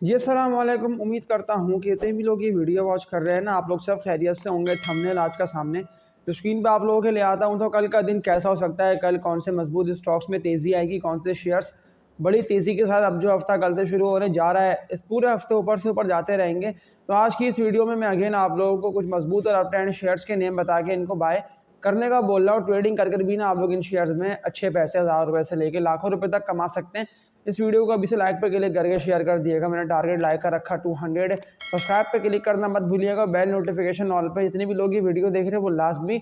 जी अस्सलाम वालेकुम। उम्मीद करता हूँ कि जितने भी लोग ये वीडियो वॉच कर रहे हैं ना, आप लोग सब खैरियत से होंगे। थंबनेल आज का सामने जो स्क्रीन पे आप लोगों के लिए आता हूँ, तो कल का दिन कैसा हो सकता है, कल कौन से मजबूत स्टॉक्स में तेज़ी आएगी, कौन से शेयर्स बड़ी तेज़ी के साथ अब जो हफ्ता कल से शुरू होने जा रहा है, इस पूरे हफ्ते ऊपर से ऊपर जाते रहेंगे। तो आज की इस वीडियो में मैं अगेन आप लोगों को कुछ मजबूत और अप ट्रेंड शेयर्स के नेम बता के इनको बाय करने का बोल रहा हूँ। ट्रेडिंग करके भी ना आप लोग इन शेयर्स में अच्छे पैसे, हज़ार रुपये से लेकर लाखों रुपये तक कमा सकते हैं। इस वीडियो को अभी से लाइक पे क्लिक करके शेयर कर दिएगा। मैंने टारगेट लाइक का रखा 200। सब्सक्राइब पे क्लिक करना मत भूलिएगा। बेल नोटिफिकेशन ऑल पे, जितने भी लोग ये वीडियो देख रहे हैं वो लास्ट भी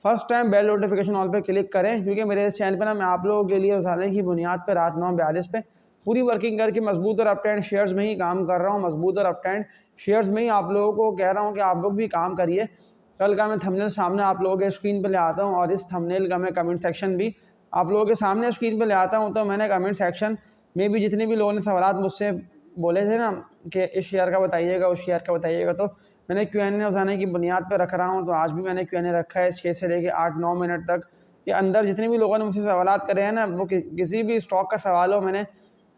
first time bell notification all पे क्लिक करें, क्योंकि मेरे इस चैनल पे ना मैं आप लोगों के लिए रोजाना की बुनियाद पर रात 9:42 पे पूरी वर्किंग करके मजबूत और अप ट्रेंड शेयर्स में ही काम कर रहा हूँ। मजबूत और अप ट्रेंड शेयर्स में ही आप लोगों को कह रहा हूँ कि आप लोग भी काम करिए। कल का मैं थंबनेल सामने आप लोगों के स्क्रीन पे ले आता हूँ, और इस थंबनेल का मैं कमेंट सेक्शन भी आप लोगों के सामने स्क्रीन पे ले आता हूँ। तो मैंने कमेंट सेक्शन में भी जितने भी लोगों ने सवाल मुझसे बोले थे ना कि इस शेयर का बताइएगा, उस शेयर का बताइएगा, तो मैंने Q&A उठाने की बुनियाद पर रख रहा हूँ। तो आज भी मैंने Q&A रखा है 6 से लेकर 8-9 मिनट तक के अंदर। जितने भी लोगों ने मुझसे सवाल करे हैं ना, वो किसी भी स्टॉक का सवाल हो, मैंने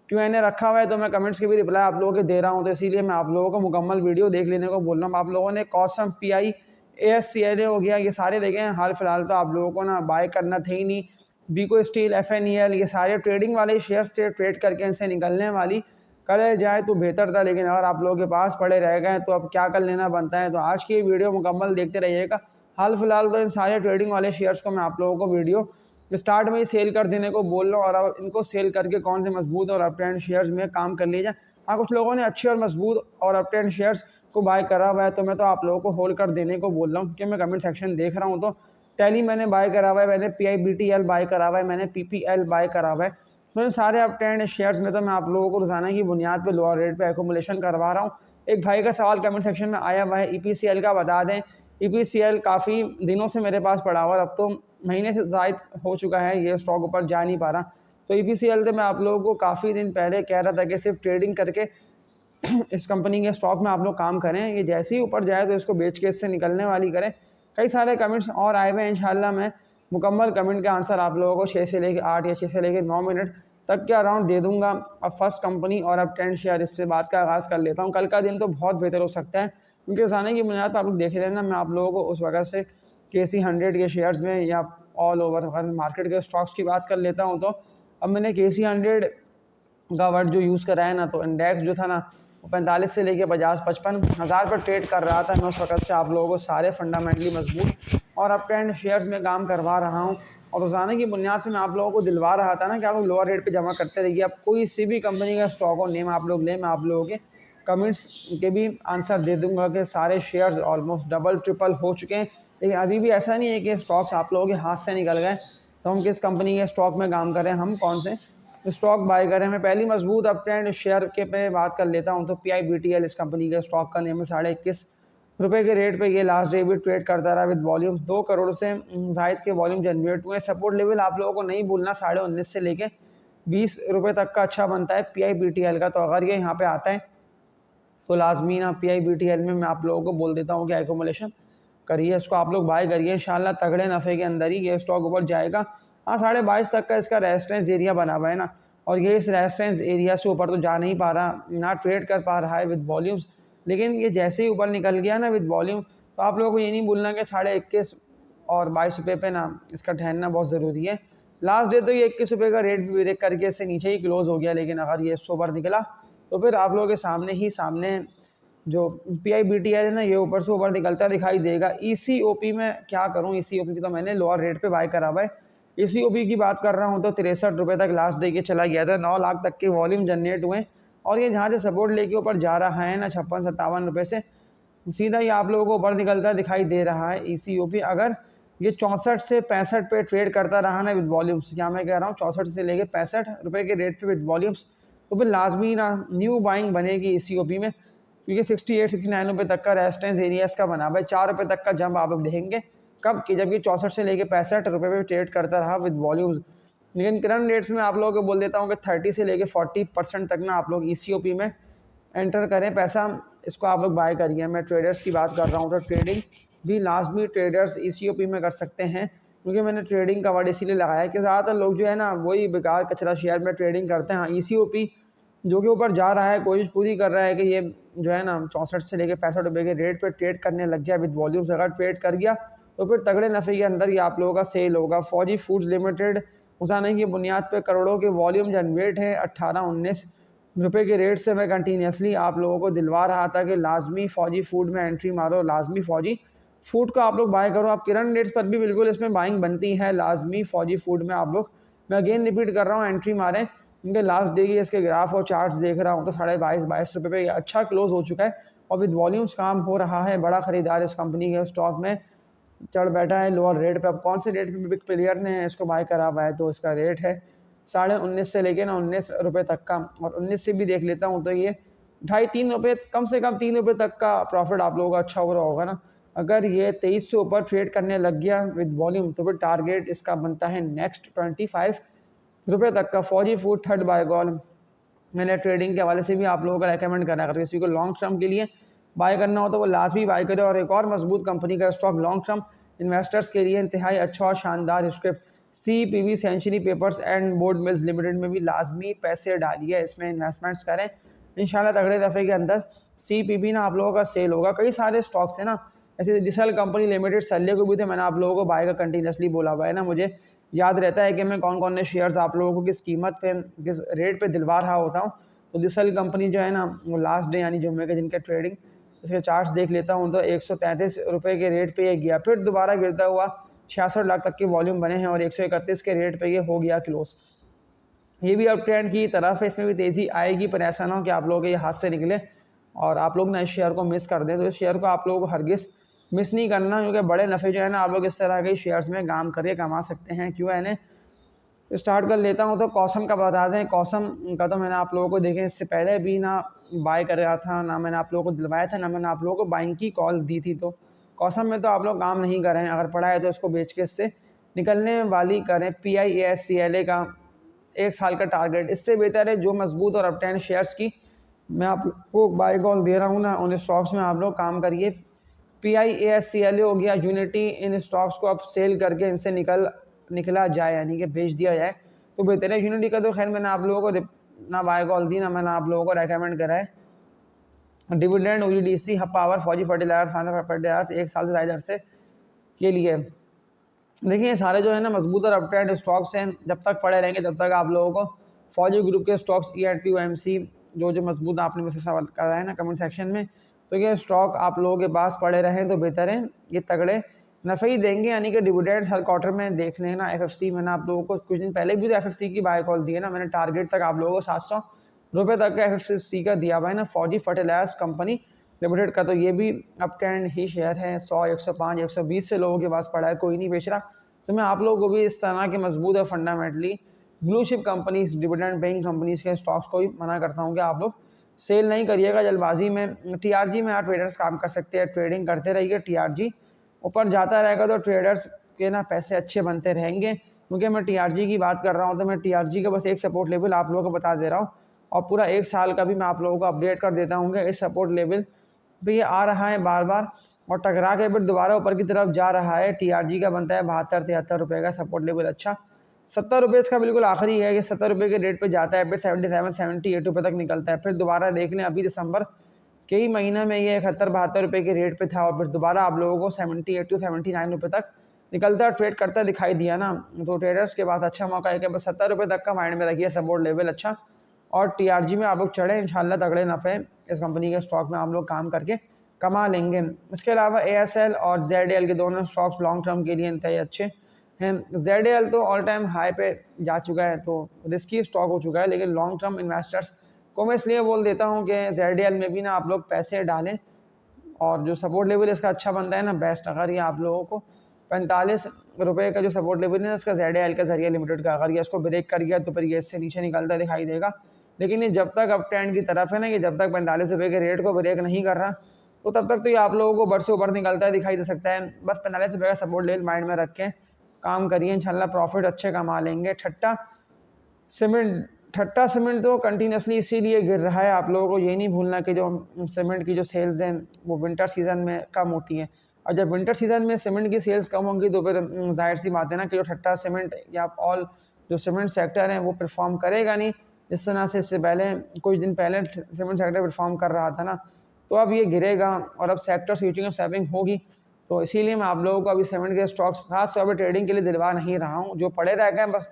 Q&A रखा हुआ है, तो मैं कमेंट्स की भी रिप्लाई आप लोगों के दे रहा हूँ। तो इसीलिए मैं आप लोगों को मुकम्मल वीडियो देख लेने को बोल रहा हूँ। आप लोगों ने कॉसम, PI, ASCLA हो गया, ये सारे देखे हैं। हाल फिलहाल तो आप लोगों को ना बाय करना थे ही नहीं। बीको स्टील, FNEL, ये सारे ट्रेडिंग वाले शेयर्स थे। ट्रेड करके इनसे निकलने वाली कल जाए तो बेहतर था, लेकिन अगर आप लोगों के पास पड़े रह गए तो अब क्या कर लेना बनता है। तो आज की वीडियो मुकम्मल देखते रहिएगा। हाल फिलहाल तो इन सारे ट्रेडिंग वाले शेयर्स को मैं आप लोगों को वीडियो स्टार्ट में ही सेल कर देने को बोल रहा हूँ, और अब इनको सेल करके कौन से मजबूत और अप ट्रेंड शेयर्स में काम कर लीजिए। हाँ, कुछ लोगों ने अच्छे और मजबूत और अप ट्रेंड शेयर्स को बाय करा हुआ है, तो मैं तो आप लोगों को होल्ड कर देने को बोल रहा हूँ, क्योंकि मैं कमेंट सेक्शन देख रहा हूँ। तो टैली मैंने बाय करा हुआ है, मैंने PIBTL बाय करा हुआ है, मैंने PPL बाय करा हुआ है। तो इन सारे अप ट्रेंड शेयर्स में तो मैं आप लोगों को रोजाना की बुनियाद पे लोअर रेट पे एकोमुलेशन करवा रहा हूँ। एक भाई का सवाल कमेंट सेक्शन में आया हुआ है, EPCL का बता दें। EPCL काफ़ी दिनों से मेरे पास पड़ा हुआ, अब तो महीने से ज़ायद हो चुका है, ये स्टॉक ऊपर जा नहीं पा रहा। तो EPCL से मैं आप लोगों को काफ़ी दिन पहले कह रहा था कि सिर्फ ट्रेडिंग करके इस कंपनी के स्टॉक में आप लोग काम करें, ये जैसे ही ऊपर जाए तो इसको बेच के इससे निकलने वाली करें। कई सारे कमेंट्स और आए हुए हैं, इंशाल्लाह मैं मुकम्मल कमेंट के आंसर आप लोगों को 6 से लेकर 8 या 6 से लेकर 9 मिनट तक के अराउंड दे दूंगा। अब फर्स्ट कंपनी और अब ट्रेंड शेयर, इससे बात का आगाज़ कर लेता हूँ। कल का दिन तो बहुत बेहतर हो सकता है, क्योंकि रोजाना की बुनियाद पर आप लोग देखे रहना, मैं आप लोगों को उस वजह से KC100 के शेयर्स में या ऑल ओवर मार्केट के स्टॉक्स की बात कर लेता हूँ। तो अब मैंने KC100 का वर्ड जो यूज़ करा है ना, तो इंडेक्स जो था ना, वो 45 से लेके 50-55 हज़ार पर ट्रेड कर रहा था। मैं उस वक्त से आप लोगों को सारे फंडामेंटली मजबूत और अप ट्रेंड शेयर्स में काम करवा रहा हूँ, और रोजाना की बुनियाद पे मैं आप लोगों को दिलवा रहा था ना कि आप लोग लोअर रेट पे जमा करते रहिए। अब कोई सी भी कंपनी का स्टॉक और नेम आप लोग लें, मैं आप लोगों के कमेंट्स के भी आंसर दे दूंगा कि सारे शेयर्स ऑलमोस्ट डबल ट्रिपल हो चुके हैं। लेकिन अभी भी ऐसा नहीं है कि स्टॉक्स आप लोगों के हाथ से निकल गए। तो हम किस कंपनी के स्टॉक में काम करें, हम कौन से स्टॉक बाय करें। मैं पहली मजबूत अप ट्रेंड शेयर के पे बात कर लेता हूं। तो PIBTL इस कंपनी के स्टॉक का नेम है। 21.5 रुपये के रेट पे ये लास्ट डे भी ट्रेड करता रहा, विद वॉल्यूम्स 2 करोड़ से जायद के वॉल्यूम जनरेट हुए। सपोर्ट लेवल आप लोगों को नहीं भूलना, 19.5 से लेके 20 रुपये तक का अच्छा बनता है PIBTL का। तो अगर ये यहाँ पे आता है तो लाजमी ना PIBTL में मैं आप लोगों को बोल देता हूँ कि एकोमोलेशन करिए, इसको आप लोग बाय करिए। इंशाल्लाह तगड़े नफ़े के अंदर ही ये स्टॉक ऊपर जाएगा। हाँ, 22.5 तक का इसका रेजिस्टेंस एरिया बना हुआ है ना, और ये इस रेजिस्टेंस एरिया से ऊपर तो जा नहीं पा रहा, ना ट्रेड कर पा रहा है विद वॉल्यूम्स। लेकिन ये जैसे ही ऊपर निकल गया ना विद वॉल्यूम, तो आप लोगों को ये नहीं भूलना कि 21.5 और 22 रुपये पे ना इसका ठहरना बहुत ज़रूरी है। लास्ट डे तो ये 21 रुपये का रेट भी ब्रेक करके इससे नीचे ही क्लोज हो गया, लेकिन अगर ये इससे ऊपर निकला तो फिर आप लोगों के सामने जो PIBTL है ना, ये ऊपर से ऊपर निकलता दिखाई देगा। ECOP में क्या करूं, ECOP तो मैंने लोअर रेट पे बाय करा हुआ है। ECOP की बात कर रहा हूं तो 63 रुपये तक लास्ट डे के चला गया था। 9 लाख तक के वॉल्यूम जनरेट हुए, और ये जहाँ से सपोर्ट लेके ऊपर जा रहा है ना, 56-57 रुपये से सीधा ये आप लोगों को ऊपर निकलता दिखाई दे रहा है। ECOP अगर ये 64 से 65 पे ट्रेड करता रहा ना विद वॉल्यूम्स, क्या मैं कह रहा हूँ, 64 से लेके 65 रुपये के रेट पे विद वॉल्यूम्स, तो फिर लाजमी ना न्यू बाइंग बनेगी ECOP में, क्योंकि 68-69 रुपये तक का रेजिस्टेंस एरिया इसका बना हुआ है। 4 रुपये तक का जंप आप लोग देखेंगे कब कि जब ये 64 से लेके 65 रुपये पे ट्रेड करता रहा विद वॉल्यूम्स। लेकिन करंट रेट्स में आप लोगों को बोल देता हूँ कि 30 से लेके 40% तक ना आप लोग ECOP में एंटर करें पैसा, इसको आप लोग बाय करिए। मैं ट्रेडर्स की बात कर रहा हूँ, तो ट्रेडिंग भी लाजमी ट्रेडर्स ECOP में कर सकते हैं, क्योंकि मैंने ट्रेडिंग का वर्ड इसीलिए लगाया कि ज़्यादातर लोग जो है ना वही बेकार कचरा शेयर में ट्रेडिंग करते हैं। हाँ, ECOP जो कि ऊपर जा रहा है, कोशिश पूरी कर रहा है कि ये जो है ना 64 से लेकर 65 रुपये के रेट पे ट्रेड करने लग जाए विद वॉल्यूम्स। अगर ट्रेड कर गया तो फिर तगड़े नफ़े के अंदर ही आप लोगों का सेल होगा। फौजी फूड्स लिमिटेड उसाने की बुनियाद पर करोड़ों के वॉल्यूम जनरेट है 18-19 रुपये के रेट से मैं कंटिन्यूसली आप लोगों को दिलवा रहा था कि लाजमी फौजी फूड में एंट्री मारो, लाजमी फौजी फूड को आप लोग बाय करो। आप किरण रेट्स पर भी बिल्कुल इसमें बाइंग बनती है, लाजमी फौजी फूड में आप लोग, मैं अगेन रिपीट कर रहा हूँ, एंट्री मारें। इनके लास्ट डे की इसके ग्राफ और चार्ट्स देख रहा हूँ तो 22.5 रुपये पे अच्छा क्लोज हो चुका है और विद वॉल्यूम्स काम हो रहा है। बड़ा खरीदार इस कंपनी के स्टॉक में चढ़ बैठा है लोअर रेट पे। अब कौन से रेट पे बिग प्लेयर ने इसको बाय करा हुआ है, तो इसका रेट है 19.5 से लेके ना 19 रुपये तक का, और 19 से भी देख लेता हूँ तो ये 2.5-3 रुपये, कम से कम 3 रुपये तक का प्रॉफिट आप लोगों का अच्छा हो रहा होगा ना। अगर ये 23 से ऊपर ट्रेड करने लग गया विद वॉल्यूम तो फिर टारगेट इसका बनता है नेक्स्ट 25 रुपये तक का। फौजी फूड थर्ड बाय कॉल मैंने ट्रेडिंग के हवाले से भी आप लोगों का रेकमेंड करा, अगर किसी को लॉन्ग टर्म के लिए बाय करना हो तो वो लाजमी बाय करे। और एक और मजबूत कंपनी का स्टॉक लॉन्ग टर्म इन्वेस्टर्स के लिए इंतहाई अच्छा और शानदार script CPB Century Papers and Board Mills Limited में भी लाजमी पैसे डालिए, इसमें इन्वेस्टमेंट्स करें, इंशाल्लाह तगड़े दफ़े के अंदर CPB ना आप लोगों का सेल होगा। कई सारे स्टॉक्स हैं ना, ऐसे जिसल कंपनी लिमिटेड सल्ले को भी थे, मैंने आप लोगों को बाय का कंटिन्यूसली बोला हुआ है ना, मुझे याद रहता है कि मैं कौन कौन से शेयर्स आप लोगों को किस कीमत पे किस रेट पे दिलवा रहा होता हूँ। तो जिसल कंपनी जो है ना वो लास्ट डे यानी जुम्मे के जिनके ट्रेडिंग इसके चार्ट्स देख लेता हूँ तो 133 रुपये के रेट पे ये गया, फिर दोबारा गिरता हुआ 66 लाख तक के वॉल्यूम बने हैं और 131 के रेट पे ये हो गया क्लोज। ये भी अब ट्रेंड की तरफ है, इसमें भी तेज़ी आएगी, पर ऐसा ना हो कि आप लोग ये हाथ से निकले और आप लोग ना इस शेयर को मिस कर दें। तो इस शेयर को आप लोगों को हरगिज़ मिस नहीं करना, क्योंकि बड़े नफ़े जो है ना आप लोग इस तरह के शेयर्स में काम करके कमा सकते हैं। क्यों है ना, स्टार्ट कर लेता हूँ तो कॉसम का बता दें। कॉसम का तो मैंने आप लोगों को देखें इससे पहले भी ना बाय कर रहा था, ना मैंने आप लोगों को दिलवाया था, ना मैंने आप लोगों को बाइंग की कॉल दी थी। तो कॉसम में तो आप लोग काम नहीं करें, अगर पड़ा है तो इसको बेच के इससे निकलने वाली करें। PIASCLA का 1 साल का टारगेट, इससे बेहतर है जो मजबूत और अपटेन शेयर्स की मैं आपको बाय कॉल दे रहा हूँ ना, उन स्टॉक्स में आप लोग काम करिए। PIASCLA हो गया, यूनिटी, इन स्टॉक्स को अब सेल करके इनसे निकला जाए, यानी कि बेच दिया जाए तो बेहतर है। यूनिटी का तो खैर मैंने आप लोगों को ना बाय कॉल दी, ना मैंने आप लोगों को रेकमेंड करा है। डिविडेंड OGDC पावर फौजी फर्टिलाइजर्स फाइनल फर्टिलाइजर्स 1 साल से ज़्यादा अरसे के लिए, देखिए ये सारे जो है ना मजबूत और अपट्रेंड स्टॉक्स हैं, जब तक पड़े रहेंगे तब तक आप लोगों को फौजी ग्रुप के स्टॉक्स ENP OMC जो मजबूत आपने मुझसे सवाल करा है ना कमेंट सेक्शन में, तो ये स्टॉक आप लोगों के पास पड़े रहें तो बेहतर है, ये तगड़े नफ़े ही देंगे। यानी कि डिविडेंड हर क्वार्टर में देख लेना। FFC मैंने आप लोगों को कुछ दिन पहले भी तो FFC की बाय कॉल दी है ना, मैंने टारगेट तक आप लोगों को 700 रुपये तक का FFC का दिया हुआ है ना। फौजी फर्टिलाइजर्स कंपनी लिमिटेड का तो ये भी अप ट्रेंड ही शेयर है, 100, 105, 120 से लोगों के पास पड़ा है, कोई नहीं बेच रहा। तो मैं आप लोगों को भी इस तरह के मजबूत और fundamentally blue chip companies, dividend paying companies के स्टॉक्स को भी मना करता हूँ कि आप लोग सेल नहीं करिएगा जल्दबाजी में। TRG में आप ट्रेडर्स काम कर सकते हैं, ट्रेडिंग करते रहिए। TRG ऊपर जाता रहेगा तो ट्रेडर्स के ना पैसे अच्छे बनते रहेंगे। क्योंकि मैं TRG की बात कर रहा हूँ तो मैं TRG का बस एक सपोर्ट लेवल आप लोगों को बता दे रहा हूँ और पूरा 1 साल का भी मैं आप लोगों को अपडेट कर देता हूँ कि इस सपोर्ट लेवल पे ये आ रहा है बार बार और टकरा के फिर दोबारा ऊपर की तरफ जा रहा है। TRG का बनता है 72-73 रुपये का सपोर्ट लेवल। अच्छा 70 रुपये इसका बिल्कुल आखिरी है कि 70 रुपये के रेट पे जाता है, फिर 77-78 रुपये तक निकलता है, फिर दोबारा देख लें अभी दिसंबर के ही महीना में ये 71-72 रुपये के रेट पे था और फिर दोबारा आप लोगों को 78-79 रुपये तक निकलता ट्रेड करता दिखाई दिया ना। तो ट्रेडर्स के पास अच्छा मौका है कि बस 70 रुपये तक का माइंड में रखिए सपोर्ट लेवल अच्छा, और TRG में आप लोग चढ़े, इंशाल्लाह तगड़े नफ़े इस कंपनी के स्टॉक में आप लोग काम करके कमा लेंगे। इसके अलावा ASL और ZL के दोनों स्टॉक्स लॉन्ग टर्म के लिए इंतहाई अच्छे हैं। ZL तो ऑल टाइम हाई पे जा चुका है तो रिस्की स्टॉक हो चुका है, लेकिन लॉन्ग टर्म इन्वेस्टर्स को मैं इसलिए बोल देता हूँ कि ZL में भी ना आप लोग पैसे डालें और जो सपोर्ट लेवल इसका अच्छा बनता है ना बेस्ट, अगर ये आप लोगों को 45 रुपये का जो सपोर्ट लेवल है इसका ZL का जरिए लिमिटेड का, अगर ये इसको ब्रेक कर गया तो फिर ये इससे नीचे निकलता दिखाई देगा। लेकिन ये जब तक अप ट्रेंड की तरफ है ना, कि जब तक 45 रुपये के रेट को ब्रेक नहीं कर रहा तो तब तक तो ये आप लोगों को ऊपर से ऊपर निकलता दिखाई दे सकता है। बस 45 रुपये का सपोर्ट लेवल माइंड में रख के काम करिए, इंशाल्लाह प्रॉफिट अच्छे कमा लेंगे। ठट्टा सीमेंट तो कंटिन्यूसली इसीलिए गिर रहा है, आप लोगों को ये नहीं भूलना कि जो सीमेंट की जो सेल्स हैं वो विंटर सीज़न में कम होती हैं, और जब विंटर सीज़न में सीमेंट की सेल्स कम होंगी तो फिर जाहिर सी बात है ना कि जो ठट्टा सीमेंट या ऑल जो सीमेंट सेक्टर है वो परफॉर्म करेगा नहीं। जिस तरह से इससे पहले कुछ दिन पहले सीमेंट सेक्टर परफॉर्म कर रहा था ना, तो अब ये गिरेगा और अब सेक्टर स्विचिंग और स्वैपिंग होगी। तो इसीलिए मैं आप लोगों को अभी सीमेंट के स्टॉक्स खास तौर पर ट्रेडिंग के लिए दिलवा नहीं रहा हूँ। जो पड़े रह गए बस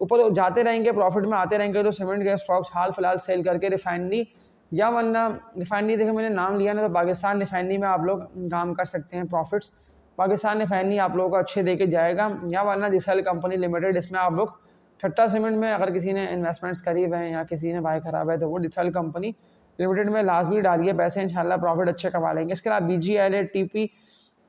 ऊपर जाते रहेंगे, प्रॉफिट में आते रहेंगे, तो सीमेंट के स्टॉक्स हाल फिलहाल सेल करके रिफाइनरी या वरना रिफाइनरी, देखिए मैंने नाम लिया ना, तो पाकिस्तान रिफाइनरी में आप लोग काम कर सकते हैं प्रॉफिट्स। पाकिस्तान रिफाइनरी आप लोगों को अच्छे दे के जाएगा, या वरना जिसल कंपनी लिमिटेड, इसमें आप लोग ठट्टा सीमेंट में अगर किसी ने इन्वेस्टमेंट्स करी हुए हैं या किसी ने बाय करा हुआ है तो वो जिसल कंपनी लिमिटेड में लाजमी डालिए पैसे, इंशाल्लाह प्रॉफिट अच्छे कमा लेंगे। इसके अलावा BGL है, TP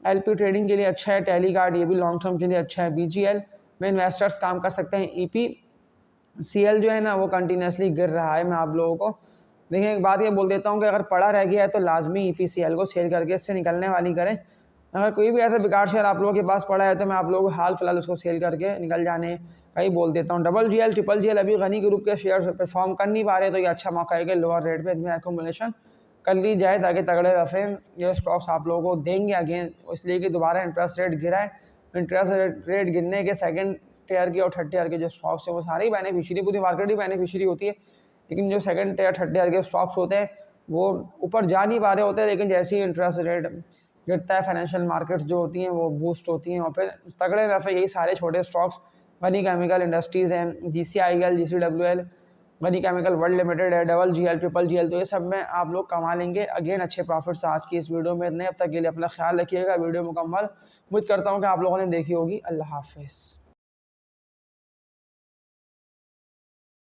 LP ट्रेडिंग के लिए अच्छा है, टेलीगार्ड ये भी लॉन्ग टर्म के लिए अच्छा है। BGL में इन्वेस्टर्स काम कर सकते हैं। EPCL जो है ना वो कंटिन्यूसली गिर रहा है। मैं आप लोगों को देखिए एक बात ये बोल देता हूँ कि अगर पड़ा रह गया है तो लाजमी EPCL को सेल करके इससे निकलने वाली करें। अगर कोई भी ऐसा बेकार शेयर आप लोगों के पास पड़ा है तो मैं आप लोगों को हाल फिलहाल उसको सेल करके निकल जाने का ही बोल देता हूँ। GGL, GGL अभी गनी ग्रुप के शेयर परफॉर्म कर नहीं पा रहे, तो ये अच्छा मौका है कि लोअर रेट पे इनमें एकोमोडेशन कर ली जाए, ताकि तगड़े दफ़े ये स्टॉक्स आप लोगों को देंगे अगेन, इसलिए कि दोबारा इंटरेस्ट रेट गिरा है। इंटरेस्ट रेट गिरने के सेकंड टियर के और थर्ड टियर के जो स्टॉक्स हैं वो सारे ही बेनिफिशियरी, पूरी मार्केट ही बेनिफिशियरी होती है, लेकिन जो सेकंड टियर थर्ड टियर के स्टॉक्स होते हैं वो ऊपर जा नहीं पा रहे होते हैं। लेकिन जैसे ही इंटरेस्ट रेट गिरता है, फाइनेंशियल मार्केट्स जो होती हैं वो बूस्ट होती हैं, और फिर तगड़े दफ़े यही सारे छोटे स्टॉक्स गनी केमिकल इंडस्ट्रीज़ हैं, GCIL, GCWL, गनी केमिकल वर्ल्ड लिमिटेड है, GGL, GGL, तो ये सब में आप लोग कमा लेंगे अगेन अच्छे प्रॉफिट्स। आज की इस वीडियो में इतने, अब तक के लिए अपना ख्याल रखिएगा। वीडियो मुकम्मल उम्मीद करता हूँ कि आप लोगों ने देखी होगी। अल्लाह हाफिज़।